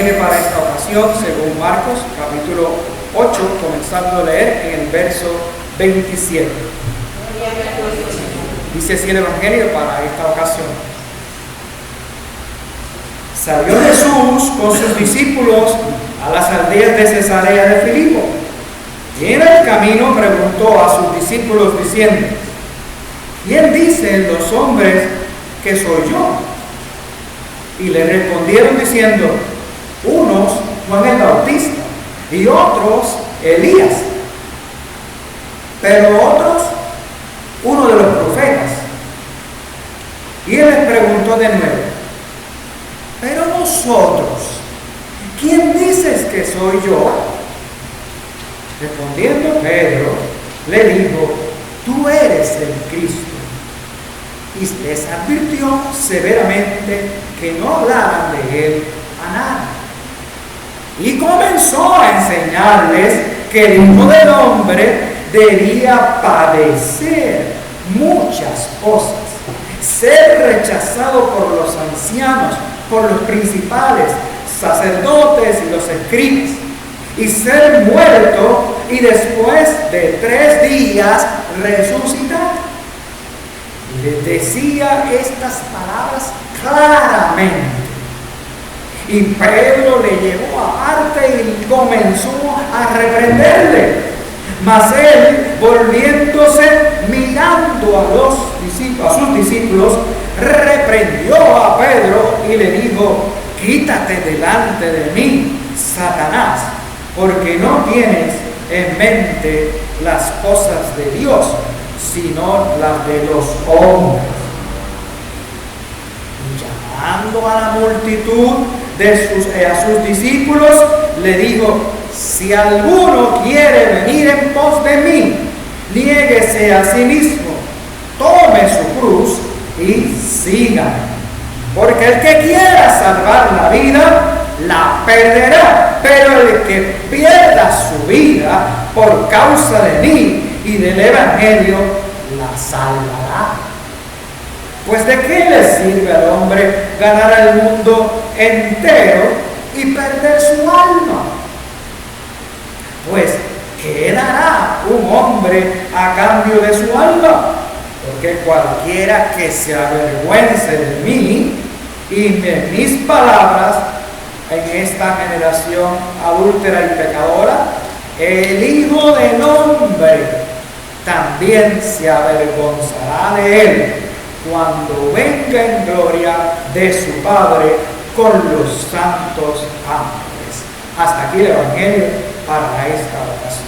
Evangelio para esta ocasión, según Marcos, capítulo 8, comenzando a leer en el verso 27. Dice así el Evangelio para esta ocasión. Salió Jesús con sus discípulos a las aldeas de Cesarea de Filipo, y en el camino preguntó a sus discípulos diciendo: ¿quién dicen los hombres que soy yo? Y le respondieron diciendo: unos Juan el Bautista, y otros Elías, pero otros uno de los profetas. Y él les preguntó de nuevo: pero vosotros, ¿quién dices que soy yo? Respondiendo Pedro, le dijo: tú eres el Cristo. Y les advirtió severamente que no hablaran de él a nadie. Y comenzó a enseñarles que el Hijo del Hombre debía padecer muchas cosas, ser rechazado por los ancianos, por los principales, sacerdotes y los escribas, y ser muerto y después de 3 días resucitar. Les decía estas palabras claramente. Y Pedro le llevó aparte y comenzó a reprenderle. Mas él, volviéndose, mirando a sus discípulos, reprendió a Pedro y le dijo: quítate delante de mí, Satanás, porque no tienes en mente las cosas de Dios, sino las de los hombres. Y llamando a la multitud a sus discípulos, le dijo: si alguno quiere venir en pos de mí, niéguese a sí mismo, tome su cruz y sígame. Porque el que quiera salvar la vida, la perderá, pero el que pierda su vida por causa de mí y del Evangelio, la salvará. Pues ¿de qué le sirve al hombre ganar el mundo entero y perder su alma? Pues ¿qué dará un hombre a cambio de su alma? Porque cualquiera que se avergüence de mí y de mis palabras en esta generación adúltera y pecadora, el Hijo del Hombre también se avergonzará de él cuando venga en gloria de su Padre con los santos ángeles. Hasta aquí el Evangelio para esta ocasión.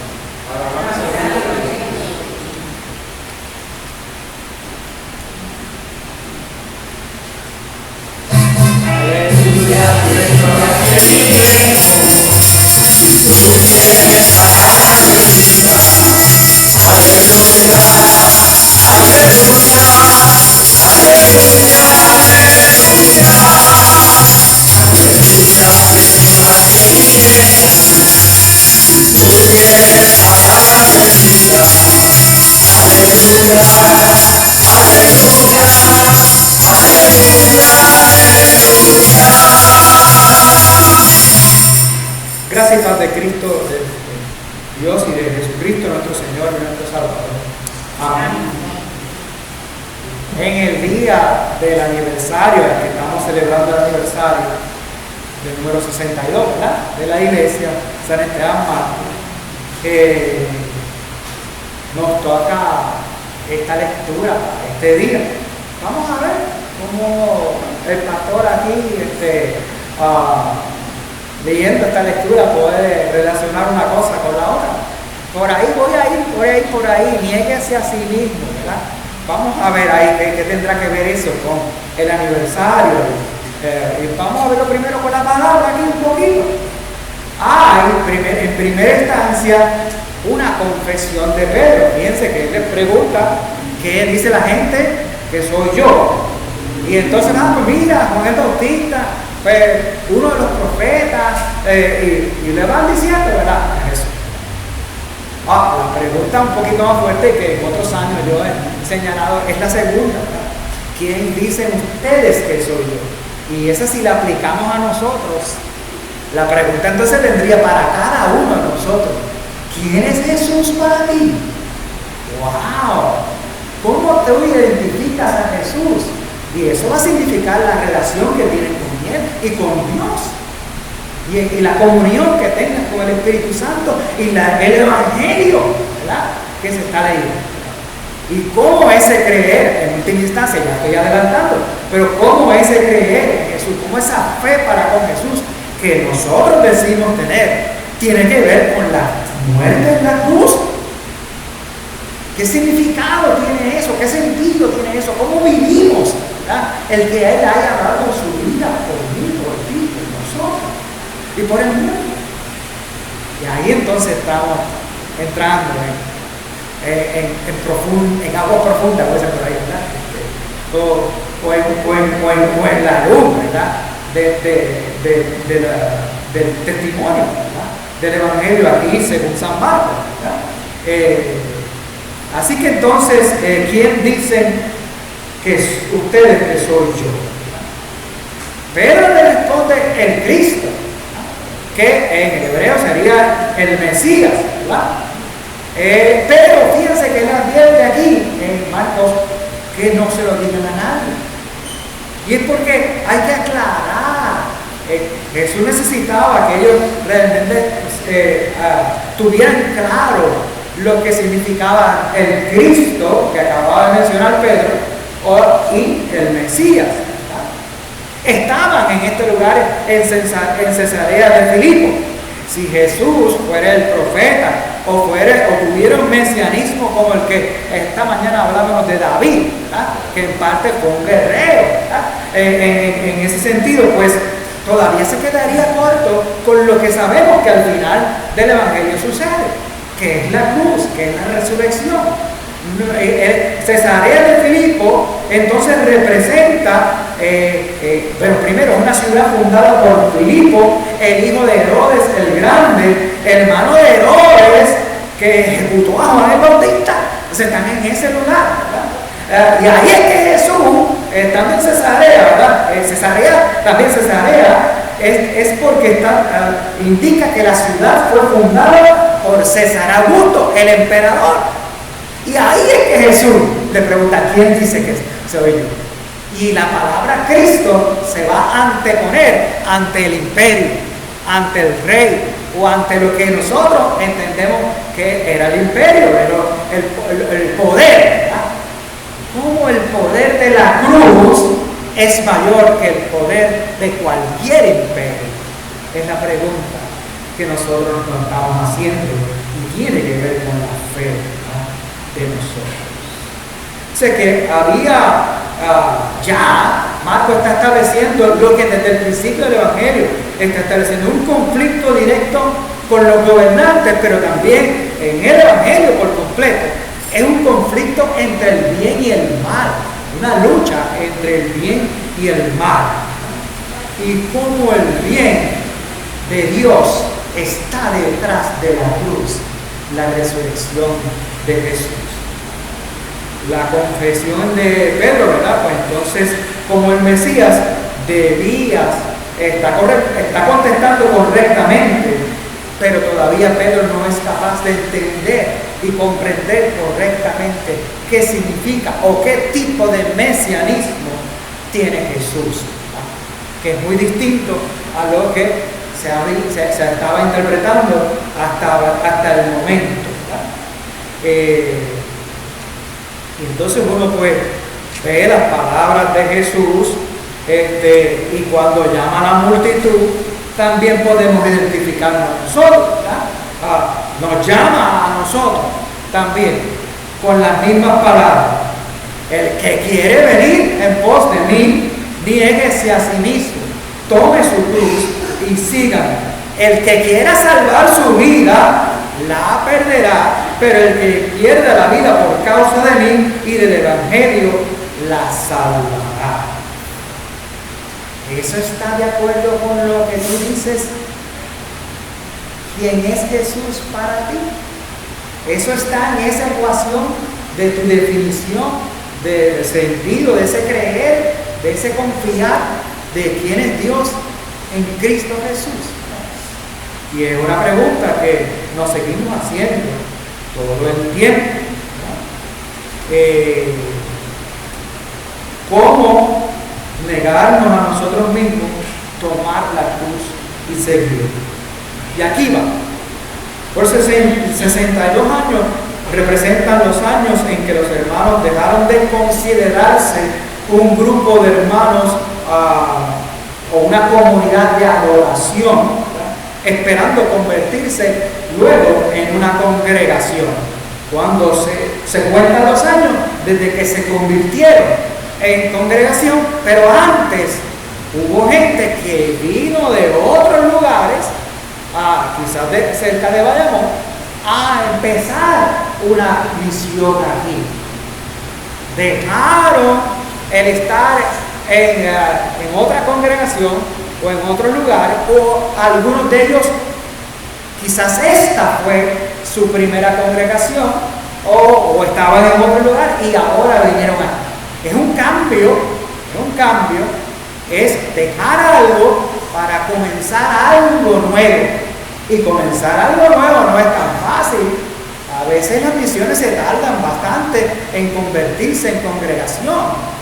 Gracias y paz de Cristo, de Dios y de Jesucristo, nuestro Señor y nuestro Salvador. Amén. En el día del aniversario, el que estamos celebrando el aniversario del número 62, ¿verdad?, de la iglesia San Esteban Mártir, nos toca esta lectura este día. Vamos a ver cómo el pastor aquí leyendo esta lectura puede relacionar una cosa con la otra. Por ahí, niéguese a sí mismo, ¿verdad? Vamos a ver ahí qué tendrá que ver eso con el aniversario. Y vamos a verlo primero con la palabra aquí un poquito. En primera instancia, una confesión de Pedro. Fíjense que él le pregunta: ¿qué dice la gente que soy yo? Y entonces, pues mira, Juan el Bautista, pues uno de los profetas, y le van diciendo, ¿verdad?, eso. La pregunta un poquito más fuerte que en otros años yo he señalado es la segunda, ¿verdad? ¿Quién dicen ustedes que soy yo? Y esa, si la aplicamos a nosotros, La pregunta entonces vendría para cada uno de nosotros. ¿Quién es Jesús para ti? ¡Wow! ¿Cómo tú identificas a Jesús? Y eso va a significar la relación que tienes con Él y con Dios. Y la comunión que tengas con el Espíritu Santo y el Evangelio, ¿verdad?, que se está leyendo. Y cómo ese creer, en última instancia, ya estoy adelantando, pero cómo ese creer en Jesús, cómo esa fe para con Jesús que nosotros decimos tener, tiene que ver con la muerte en la cruz. ¿Qué significado tiene eso? ¿Qué sentido tiene eso? ¿Cómo vivimos, ¿verdad?, el que Él haya dado su vida por mí, por ti, por nosotros y por el mundo? Y ahí entonces estamos entrando en agua profunda, puede ser por ahí, ¿verdad? O en la luz, ¿verdad?, del testimonio, ¿verdad?, del Evangelio aquí según San Marcos, ¿verdad? Así que entonces, ¿quién dicen que ustedes que soy yo? Pedro le responde el Cristo, que en el hebreo sería el Mesías, ¿verdad? Pero fíjense que él advierte aquí en Marcos que no se lo digan a nadie. Y es porque hay que aclarar. Jesús necesitaba que ellos realmente tuvieran claro lo que significaba el Cristo que acababa de mencionar Pedro y el Mesías. Estaban en este lugar en Cesarea de Filipo. Si Jesús fuera el profeta o tuviera un mesianismo como el que esta mañana hablábamos de David, ¿verdad?, que en parte fue un guerrero, en ese sentido, pues todavía se quedaría corto con lo que sabemos que al final del Evangelio sucede, que es la cruz, que es la resurrección. Cesarea de Filipo entonces representa, pero primero una ciudad fundada por Filipo, el hijo de Herodes el Grande, hermano de Herodes, que ejecutó a Juan el Bautista. Entonces están en ese lugar, ¿verdad? Y ahí es que Jesús, estando en Cesarea, ¿verdad? Cesarea es porque indica que la ciudad fue fundada por César Augusto, el emperador. Y ahí es que Jesús le pregunta, ¿quién dice que soy yo? Y la palabra Cristo se va a anteponer ante el imperio, ante el rey o ante lo que nosotros entendemos que era el imperio, el poder, ¿verdad? ¿Cómo el poder de la cruz es mayor que el poder de cualquier imperio? Es la pregunta que nosotros nos estamos haciendo y tiene que ver con la fe, ¿verdad?, de nosotros. Sé que había Marcos está estableciendo lo que desde el principio del Evangelio está estableciendo un conflicto directo con los gobernantes, pero también en el Evangelio por completo. Es un conflicto entre el bien y el mal, una lucha entre el bien y el mal. Y cómo el bien de Dios está detrás de la cruz, la resurrección de Jesús. La confesión de Pedro, ¿verdad? Pues entonces, como el Mesías está contestando correctamente, pero todavía Pedro no es capaz de entender y comprender correctamente qué significa o qué tipo de mesianismo tiene Jesús, ¿verdad?, que es muy distinto a lo que se estaba interpretando hasta el momento, ¿verdad? Y entonces uno pues ve las palabras de Jesús y cuando llama a la multitud también podemos identificarnos a nosotros, ¿verdad? Nos llama a nosotros también con las mismas palabras. El que quiere venir en pos de mí, niéguese a sí mismo, tome su cruz y sígame. El que quiera salvar su vida la perderá, pero el que pierda la vida por causa de mí y del Evangelio la salvará. ¿Eso está de acuerdo con lo que tú dices? ¿Quién es Jesús para ti? Eso está en esa ecuación de tu definición de sentido, de ese creer, de ese confiar de quién es Dios en Cristo Jesús. Y es una pregunta que nos seguimos haciendo todo el tiempo, ¿no? ¿Cómo negarnos a nosotros mismos, tomar la cruz y seguir? Y aquí va. Por 62 años representan los años en que los hermanos dejaron de considerarse un grupo de hermanos o una comunidad de adoración, ¿verdad?, esperando convertirse luego en una congregación. Cuando se cuentan los años desde que se convirtieron en congregación, pero antes hubo gente que vino de otros lugares, quizás cerca de Bayamón, a empezar una misión aquí. Dejaron el estar en otra congregación o en otro lugar, o algunos de ellos quizás esta fue su primera congregación, o estaban en otro lugar y ahora vinieron aquí. Es un cambio, es dejar algo para comenzar algo nuevo. Y comenzar algo nuevo no es tan fácil. A veces las misiones se tardan bastante en convertirse en congregación,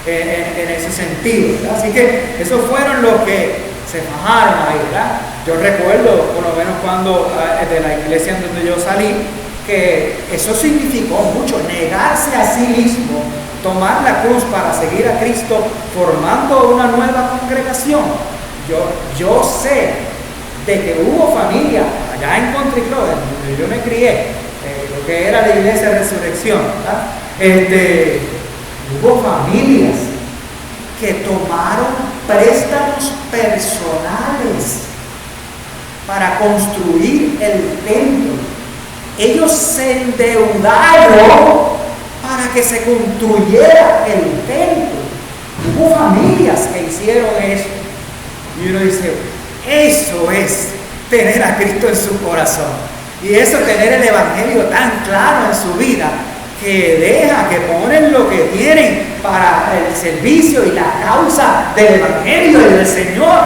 en ese sentido, ¿verdad? Así que esos fueron los que se fajaron ahí, ¿verdad? Yo recuerdo, por lo menos cuando de la iglesia en donde yo salí, que eso significó mucho, negarse a sí mismo, tomar la cruz para seguir a Cristo, formando una nueva congregación. Yo sé de que hubo familia allá en Country Club, donde yo me crié, lo que era la iglesia de Resurrección, ¿verdad? Hubo familias que tomaron préstamos personales para construir el templo. Ellos se endeudaron para que se construyera el templo. Hubo familias que hicieron eso. Y uno dice, eso es tener a Cristo en su corazón. Y eso es tener el Evangelio tan claro en su vida, que ponen lo que tienen para el servicio y la causa del Evangelio y del Señor.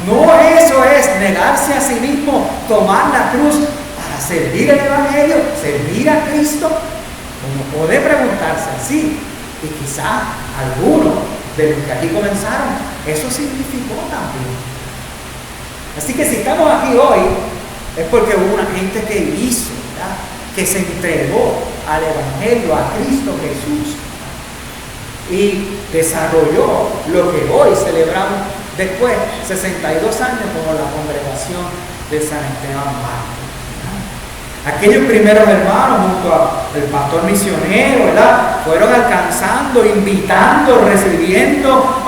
No, eso es negarse a sí mismo, tomar la cruz para servir el Evangelio, servir a Cristo. Uno puede preguntarse así, y quizá algunos de los que aquí comenzaron, eso significó también. Así que si estamos aquí hoy, es porque hubo una gente que hizo, ¿verdad?, que se entregó al Evangelio, a Cristo Jesús, y desarrolló lo que hoy celebramos después, 62 años, como la congregación de San Esteban Mártir. Aquellos primeros hermanos, junto al pastor misionero, ¿verdad?, fueron alcanzando, invitando, recibiendo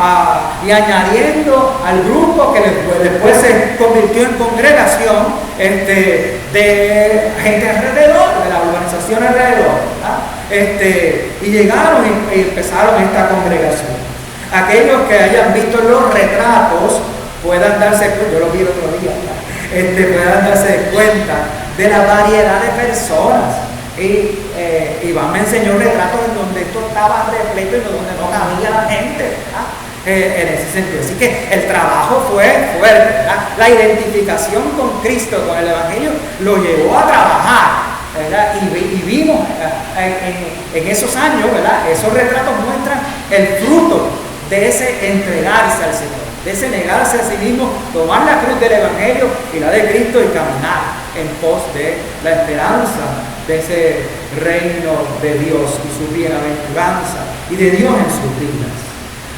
y añadiendo al grupo que después se convirtió en congregación de gente alrededor, de la urbanización alrededor, ¿verdad? Y llegaron y empezaron esta congregación. Aquellos que hayan visto los retratos puedan darse cuenta, yo lo vi el otro día, puedan darse cuenta de la variedad de personas. Y Iván me enseñó retratos en donde esto estaba repleto y donde no cabía la gente, en ese sentido. Así que el trabajo fue fuerte, ¿verdad? La identificación con Cristo, con el Evangelio, lo llevó a trabajar, ¿verdad? Y vimos en esos años, ¿verdad?, esos retratos muestran el fruto de ese entregarse al Señor, de ese negarse a sí mismo, tomar la cruz del Evangelio y la de Cristo y caminar en pos de la esperanza de ese reino de Dios y su bienaventuranza y de Dios en sus vidas.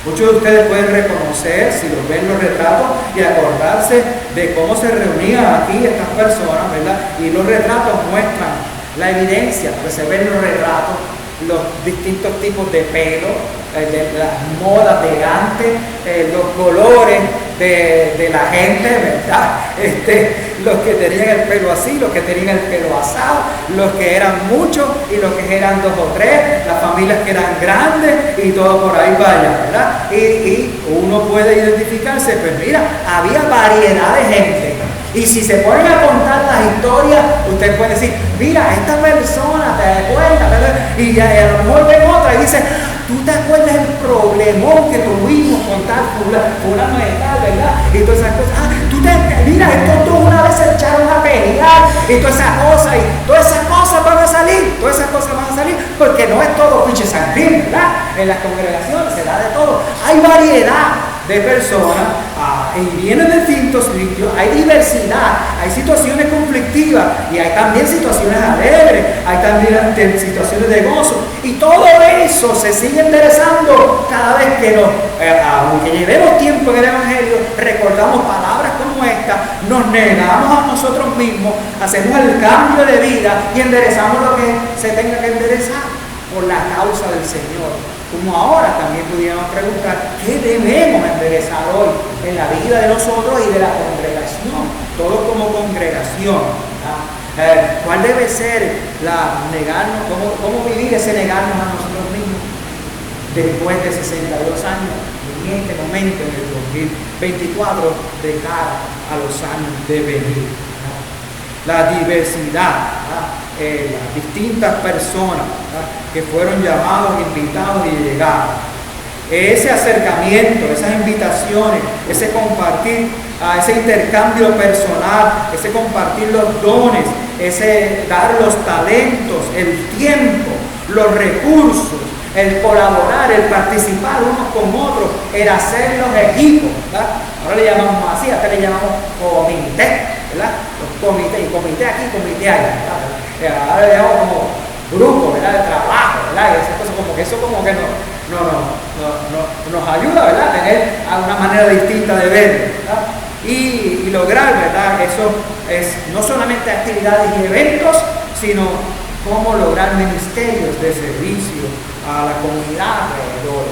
Muchos de ustedes pueden reconocer, si los ven los retratos, y acordarse de cómo se reunían aquí estas personas, ¿verdad? Y los retratos muestran la evidencia, pues se ven los retratos, los distintos tipos de pelo, de las modas de antes, los colores de la gente, ¿verdad? Los que tenían el pelo así, los que tenían el pelo asado, los que eran muchos y los que eran 2 o 3, las familias que eran grandes y todo por ahí vaya, ¿verdad? Y uno puede identificarse, pues mira, había variedad de gente. Y si se ponen a contar las historias, usted puede decir, mira, esta persona, ¿te acuerdas? Y a lo mejor ven otra y dice, ¿tú te acuerdas el problemón que tuvimos con tal fulano de tal, verdad? Y todas esas cosas. Mira, estos dos una vez se pelear y todas esas cosas van a salir, porque no es todo pinche sangrín, ¿verdad? En las congregaciones se da de todo. Hay variedad de personas y vienen de distintos sitios, hay diversidad, hay situaciones conflictivas y hay también situaciones alegres, hay también situaciones de gozo, y todo eso se sigue enderezando cada vez que aunque llevemos tiempo en el Evangelio, recordamos palabras como esta, nos negamos a nosotros mismos, hacemos el cambio de vida y enderezamos lo que se tenga que enderezar por la causa del Señor. Como ahora también pudiéramos preguntar, ¿qué debemos enderezar hoy en la vida de nosotros y de la congregación? Todos como congregación, ¿verdad? ¿Cuál debe ser negarnos, cómo vivir ese negarnos a nosotros mismos después de 62 años, en este momento, en el 2024, de cara a los años de venir? La diversidad, las distintas personas, ¿verdad?, que fueron llamados, invitados y llegaron. Ese acercamiento, esas invitaciones, ese compartir, ese intercambio personal, ese compartir los dones, ese dar los talentos, el tiempo, los recursos, el colaborar, el participar unos con otros, el hacer los equipos, ¿verdad? Ahora le llamamos así, hasta le llamamos comité, ¿verdad? Los comités, y comité aquí, comité allá, ¿verdad? Ahora le llamamos como grupo, ¿verdad?, de trabajo, ¿verdad? Y esas cosas como que eso como que nos ayuda, ¿verdad?, a tener una manera distinta de ver, ¿verdad? Y lograr, ¿verdad?, eso es no solamente actividades y eventos, sino cómo lograr ministerios de servicio a la comunidad alrededor,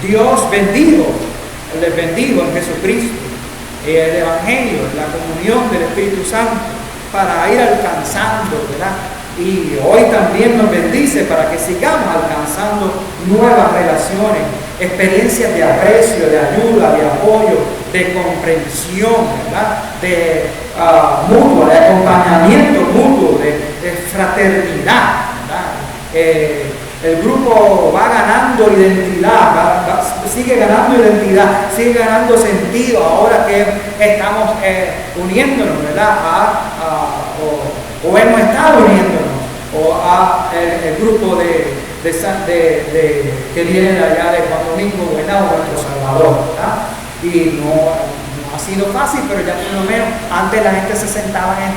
Dios bendigo, les bendigo en Jesucristo, el Evangelio, la comunión del Espíritu Santo, para ir alcanzando, ¿verdad? Y hoy también nos bendice para que sigamos alcanzando nuevas relaciones, experiencias de aprecio, de ayuda, de apoyo, de comprensión, ¿verdad?, de mutuo, de acompañamiento mutuo, de fraternidad, ¿verdad? El grupo va ganando identidad, sigue ganando identidad, sigue ganando sentido ahora que estamos uniéndonos, ¿verdad?, o hemos estado uniéndonos, o a el grupo que viene de allá de Juan Domingo Buenao, nuestro Salvador, ¿verdad? Y no ha sido fácil, pero ya por lo menos antes la gente se sentaba al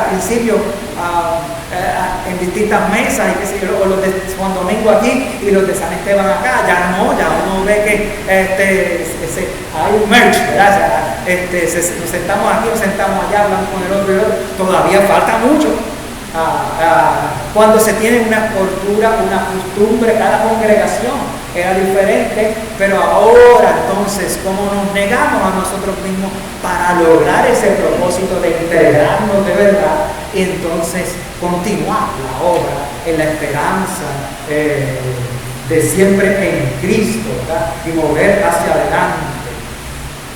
principio en distintas mesas, y qué sé yo, o los de Juan Domingo aquí y los de San Esteban acá. Ya no, ya uno ve que hay un merch, ¿verdad? Nos sentamos aquí, nos sentamos allá, hablamos con el otro y el otro. Todavía falta mucho. Cuando se tiene una cultura, una costumbre, cada congregación era diferente, pero ahora entonces, ¿cómo nos negamos a nosotros mismos para lograr ese propósito de integrarnos de verdad y entonces continuar la obra en la esperanza de siempre en Cristo, ¿verdad?, y mover hacia adelante?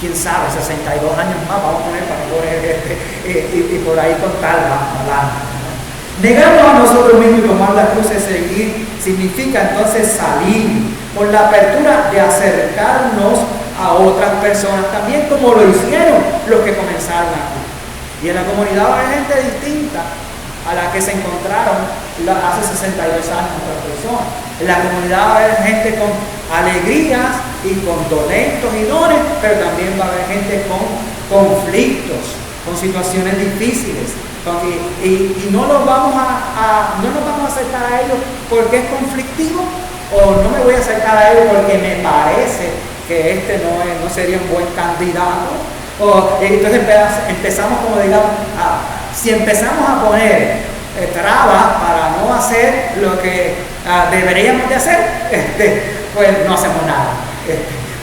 Quién sabe, 62 años más vamos a poner para poder y por ahí contar más adelante. Negarnos a nosotros mismos y tomar la cruz y seguir significa entonces salir por la apertura de acercarnos a otras personas, también como lo hicieron los que comenzaron aquí. Y en la comunidad va a haber gente distinta a la que se encontraron hace 62 años otras personas. En la comunidad va a haber gente con alegrías y con talentos y dones, pero también va a haber gente con conflictos, con situaciones difíciles. Y no nos vamos a acercar a ellos porque es conflictivo, o no me voy a acercar a ellos porque me parece que no sería un buen candidato. Entonces empezamos, como digamos, si empezamos a poner trabas para no hacer lo que deberíamos de hacer, pues no hacemos nada.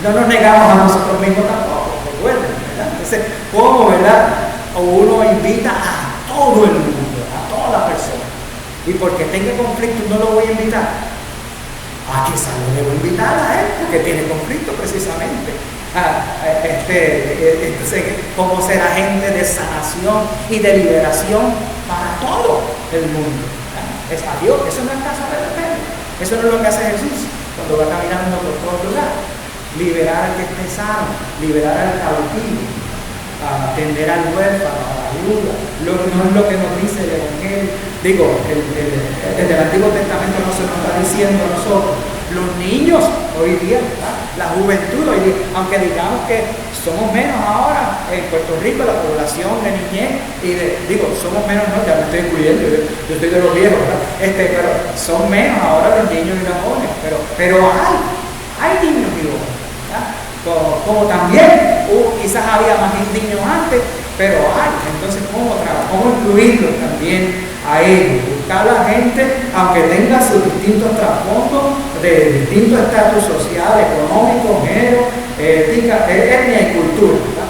No nos negamos a nosotros mismos tampoco, recuerden, ¿verdad? Entonces, ¿cómo, verdad? Uno invita a todo el mundo, a toda la persona, y porque tenga conflicto no lo voy a invitar. Quizás lo debo invitar a él porque tiene conflicto precisamente. Entonces, ¿cómo ser agente de sanación y de liberación para todo el mundo? Es a Dios, eso no es casa de repente. Eso no es lo que hace Jesús cuando va caminando por todo lugar. Liberar al que esté sano, liberar al cautivo, a atender al huérfano, a la viuda. No es lo que nos dice el Evangelio. Digo, desde el Antiguo Testamento no se nos está diciendo a nosotros. Los niños hoy día, ¿verdad? La juventud hoy día, aunque digamos que somos menos ahora en Puerto Rico, la población de niñez, somos menos, no, ya me estoy incluyendo, yo estoy de los viejos, ¿verdad? Pero son menos ahora los niños y los jóvenes, pero hay niños y jóvenes, ¿verdad? Como también quizás había más niños antes, pero hay. Entonces, ¿cómo incluirlos también a ellos? Buscar a la gente, aunque tenga sus distintos trasfondos, de distintos estatus social, económico, género, ética, etnia y cultura, ¿verdad?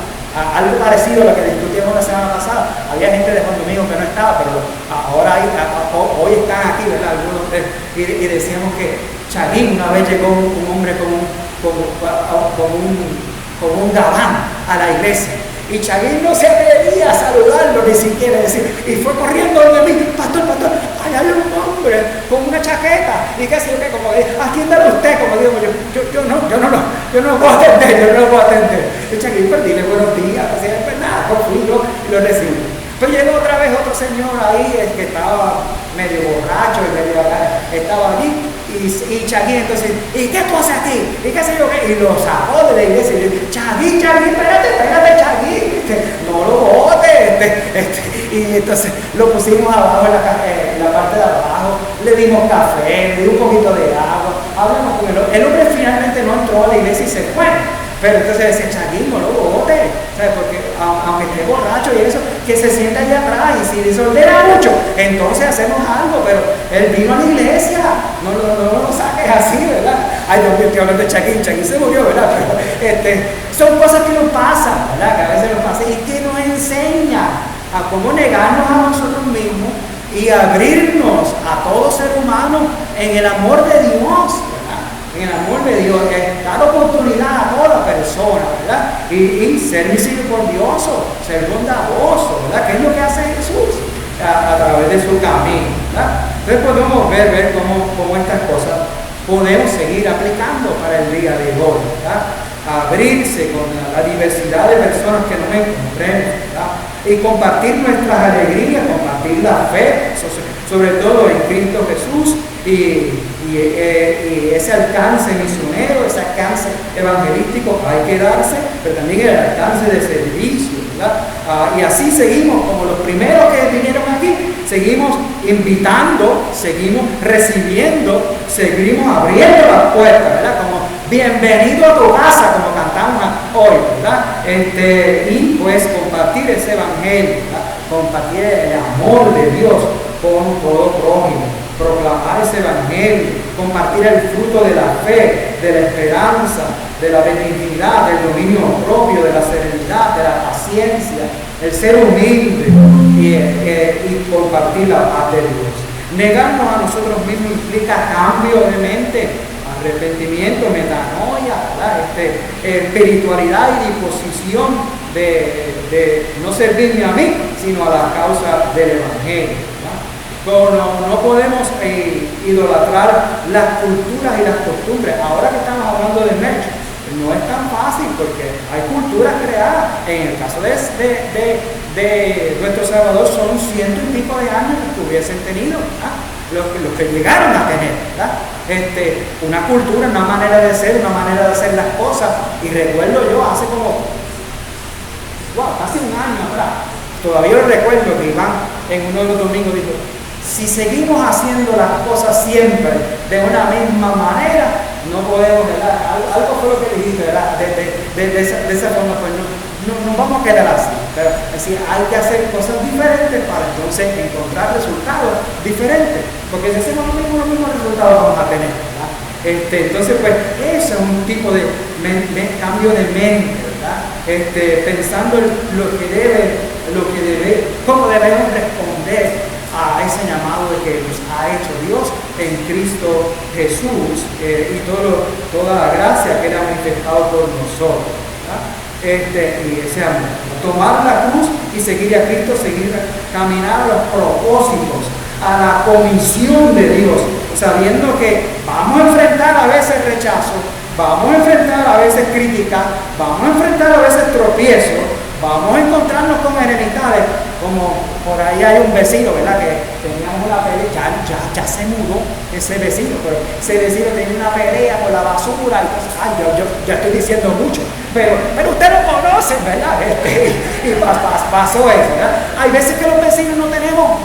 Algo parecido a lo que discutíamos la semana pasada. Había gente de Juan Domingo que no estaba, pero hoy están aquí, ¿verdad? Algunos de ellos, y decíamos que Chaguín, una vez llegó un hombre con un gabán a la iglesia, y Chaguín no se atrevía a saludarlo ni siquiera, y fue corriendo de mí, pastor, allá hay un hombre con una chaqueta, y qué sé yo, como atiéndalo usted, como digo yo no puedo atender, y Chaguín, pues dile buenos días, pues nada, pues fui yo y lo recibí. Pues llegó otra vez otro señor ahí, que estaba medio borracho, estaba allí, y Chaguín entonces, ¿y qué tú haces aquí? ¿Y qué sé yo qué? Y lo sacó de la iglesia y le dijo, Chaguín, espérate, Chaguín, no lo botes, y entonces lo pusimos abajo en la parte de abajo, le dimos café, le dimos un poquito de agua, hablamos con él. El hombre finalmente no entró a la iglesia y se fue. Pero entonces decía, Chaguín, no lo bote, ¿sabes? Porque aunque esté borracho y eso, que se sienta allá atrás, y si desordena mucho, entonces hacemos algo, pero él vino a la iglesia, no lo saques así, ¿verdad? Ay, Dios mío, estoy hablando de Chaguín se murió, ¿verdad? Pero son cosas que nos pasan, ¿verdad? Que a veces nos pasan y que nos enseña a cómo negarnos a nosotros mismos y abrirnos a todo ser humano en el amor de Dios. En el amor de Dios, dar oportunidad a toda persona, ¿verdad? Y ser misericordioso, ser bondadoso, ¿verdad? ¿Qué es lo que hace Jesús a través de su camino, ¿verdad? Entonces podemos ver cómo estas cosas podemos seguir aplicando para el día de hoy, ¿verdad? Abrirse con la diversidad de personas que nos encontremos, ¿verdad? Y compartir nuestras alegrías, compartir la fe, sobre todo en Cristo Jesús, y ese alcance misionero, ese alcance evangelístico hay que darse, pero también el alcance de servicio, ¿verdad? Y así seguimos, como los primeros que vinieron aquí, seguimos invitando, seguimos recibiendo, seguimos abriendo las puertas, ¿verdad? Como bienvenido a tu casa, como cantamos hoy, ¿verdad? Y pues compartir ese evangelio, ¿verdad? Compartir el amor de Dios con todo prójimo, proclamar ese evangelio, compartir el fruto de la fe, de la esperanza, de la benignidad, del dominio propio, de la serenidad, de la paciencia, el ser humilde y compartir la paz de Dios. Negarnos a nosotros mismos implica cambio de mente, arrepentimiento, metanoia, ¿verdad? Espiritualidad y disposición de no servirme a mí, sino a la causa del evangelio. No podemos idolatrar las culturas y las costumbres. Ahora que estamos hablando de merch, no es tan fácil porque hay culturas creadas. En el caso de nuestro Salvador son 100 y pico de años que hubiesen tenido, ¿verdad? Los que llegaron a tener, ¿verdad? Una cultura, una manera de ser, una manera de hacer las cosas. Y recuerdo yo hace como casi un año atrás, todavía lo recuerdo que Iván en uno de los domingos dijo: si seguimos haciendo las cosas siempre de una misma manera, no podemos, ¿verdad? Algo fue lo que dijiste, ¿verdad? De esa forma, pues no nos vamos a quedar así. Pero es decir, hay que hacer cosas diferentes para entonces encontrar resultados diferentes. Porque si hacemos los mismos resultados vamos a tener, ¿verdad? Entonces, pues, eso es un tipo de cambio de mente, ¿verdad? Pensando en cómo debemos responder a ese llamado de que nos ha hecho Dios en Cristo Jesús, y toda la gracia que Él ha manifestado por nosotros, ¿verdad? Y ese amor, tomar la cruz y seguir a Cristo, seguir caminar a los propósitos, a la comisión de Dios, sabiendo que vamos a enfrentar a veces rechazo, vamos a enfrentar a veces crítica, vamos a enfrentar a veces tropiezos, vamos a encontrarnos con enemistades, como por ahí hay un vecino, ¿verdad? Que teníamos una pelea, ya se mudó ese vecino, pero ese vecino tenía una pelea con la basura y cosas. Ay, yo ya estoy diciendo mucho, pero usted lo conoce, ¿verdad? Y pasó eso, ¿verdad? Hay veces que los vecinos no tenemos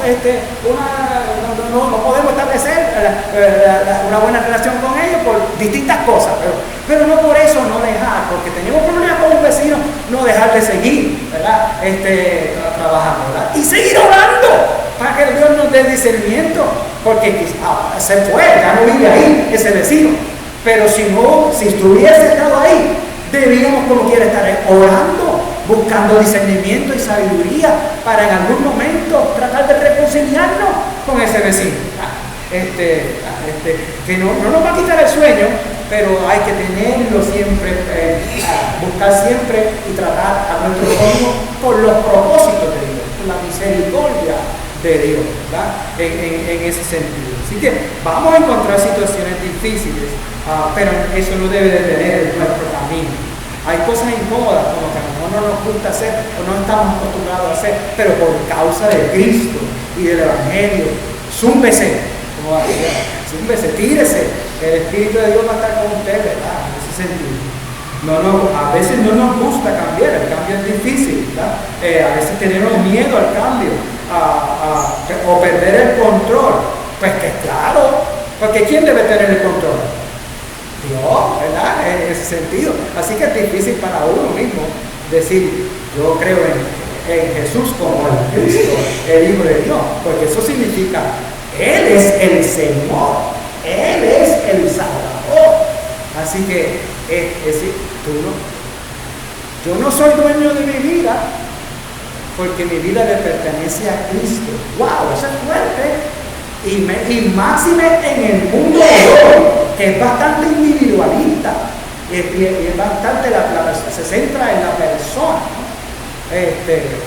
no podemos establecer una buena relación con ellos por distintas cosas, pero no por eso no dejar, porque tenemos problemas con un vecino, no dejar de seguir, ¿verdad? Trabajando, ¿verdad? Y seguir orando para que Dios nos dé discernimiento, porque se fue, ya no vive ahí ese vecino, pero si estuviese estado ahí, debíamos como quiera estar orando, buscando discernimiento y sabiduría para en algún momento tratar de reconciliarnos con ese vecino. Que no nos va a quitar el sueño, pero hay que tenerlo siempre, buscar siempre y tratar a nuestro prójimo por los propósitos de Dios, por la misericordia de Dios, ¿verdad? En ese sentido. Así que vamos a encontrar situaciones difíciles, pero eso no debe detener nuestro camino. Hay cosas incómodas como que a lo mejor no nos gusta hacer o no estamos acostumbrados a hacer, pero por causa de Cristo y del Evangelio, zúmbese, como va a decir, zúmbese, tírese, el Espíritu de Dios va a estar con usted, ¿verdad? En ese sentido. A veces no nos gusta cambiar, el cambio es difícil, ¿verdad? A veces tenemos miedo al cambio, o perder el control. Pues que claro, porque ¿quién debe tener el control? Dios, ¿verdad? En ese sentido. Así que es difícil para uno mismo decir, yo creo en Jesús como el Cristo, el Hijo de Dios, porque eso significa, Él es el Señor, Él es el Salvador. Así que, yo no soy dueño de mi vida, porque mi vida le pertenece a Cristo. ¡Wow! Eso es fuerte. Y máxime en el mundo de hoy, que es bastante individualista, y es bastante, se centra en la persona, ¿no?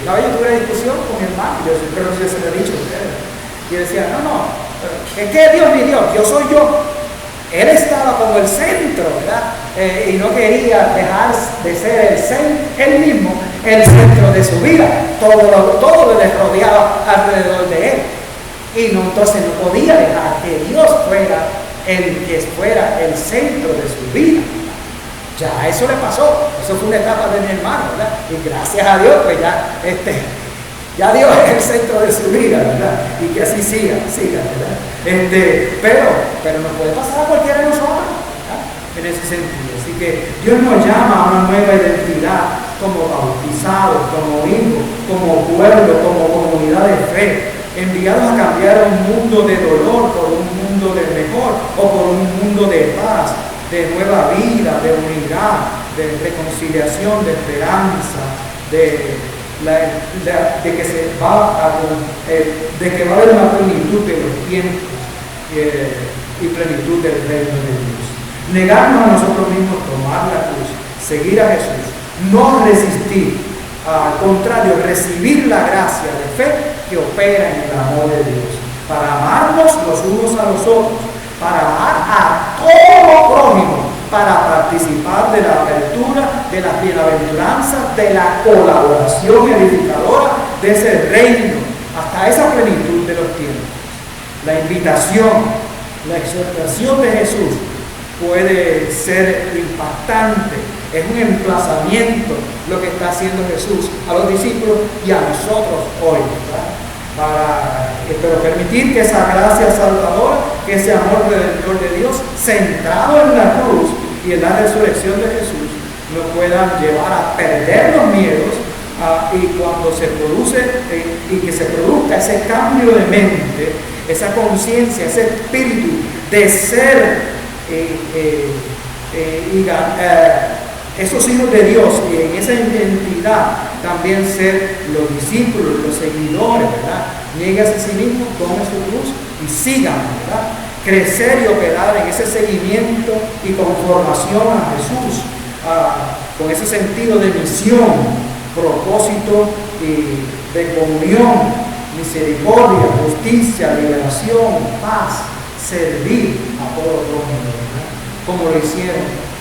La vez yo tuve una discusión con mi hermano, yo siempre no sé si se lo he dicho a ustedes, y decía, no, es que Dios mi Dios, yo soy yo. Él estaba como el centro, ¿verdad? Y no quería dejar de ser él mismo el centro de su vida, todo le rodeaba alrededor de él. Y entonces no podía dejar que Dios fuera el centro de su vida. Ya eso le pasó, eso fue una etapa de mi hermano, ¿verdad? Y gracias a Dios, pues ya Dios es el centro de su vida, ¿verdad? Y que así siga, ¿verdad? Pero nos puede pasar a cualquiera de nosotros, ¿verdad? En ese sentido. Así que Dios nos llama a una nueva identidad como bautizados, como hijos, como pueblo, como comunidad de fe, enviados a cambiar un mundo de dolor por un mundo de mejor, o por un mundo de paz, de nueva vida, de unidad, de reconciliación, de esperanza, de que va a haber una plenitud de los tiempos y plenitud del reino de Dios. Negarnos a nosotros mismos, tomar la cruz, seguir a Jesús, no resistir, al contrario, recibir la gracia de fe que opera en el amor de Dios, para amarnos los unos a los otros, para amar a todo prójimo, para participar de la apertura, de las bienaventuranzas, de la colaboración edificadora de ese reino, hasta esa plenitud de los tiempos. La invitación, la exhortación de Jesús puede ser impactante, es un emplazamiento lo que está haciendo Jesús a los discípulos y a nosotros hoy, ¿verdad? Pero permitir que esa gracia salvadora, que ese amor redentor de Dios, centrado en la cruz y en la resurrección de Jesús, nos puedan llevar a perder los miedos, y cuando se produce y que se produzca ese cambio de mente, esa conciencia, ese espíritu de ser esos hijos de Dios, y en esa identidad también ser los discípulos, los seguidores, ¿verdad? Niéguese a sí mismo, tome su cruz y sigan, ¿verdad? Crecer y operar en ese seguimiento y conformación a Jesús, con ese sentido de misión, propósito y de comunión, misericordia, justicia, liberación, paz, servir a todo el mundo, ¿verdad? Como lo hicieron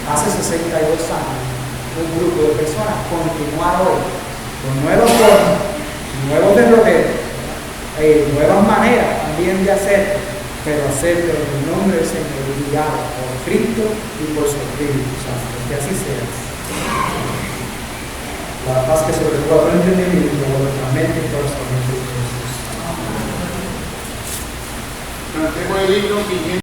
hace 62 años un grupo de personas, continuar hoy con nuevas formas, nuevos derroteros, nuevas maneras también de hacer, pero hacerlo en el nombre del Señor, guiado por Cristo y por su Espíritu Santo. Que así sea. La paz que sobrepasa el entendimiento, nuestra mente y corazón. Cantemos el himno 500.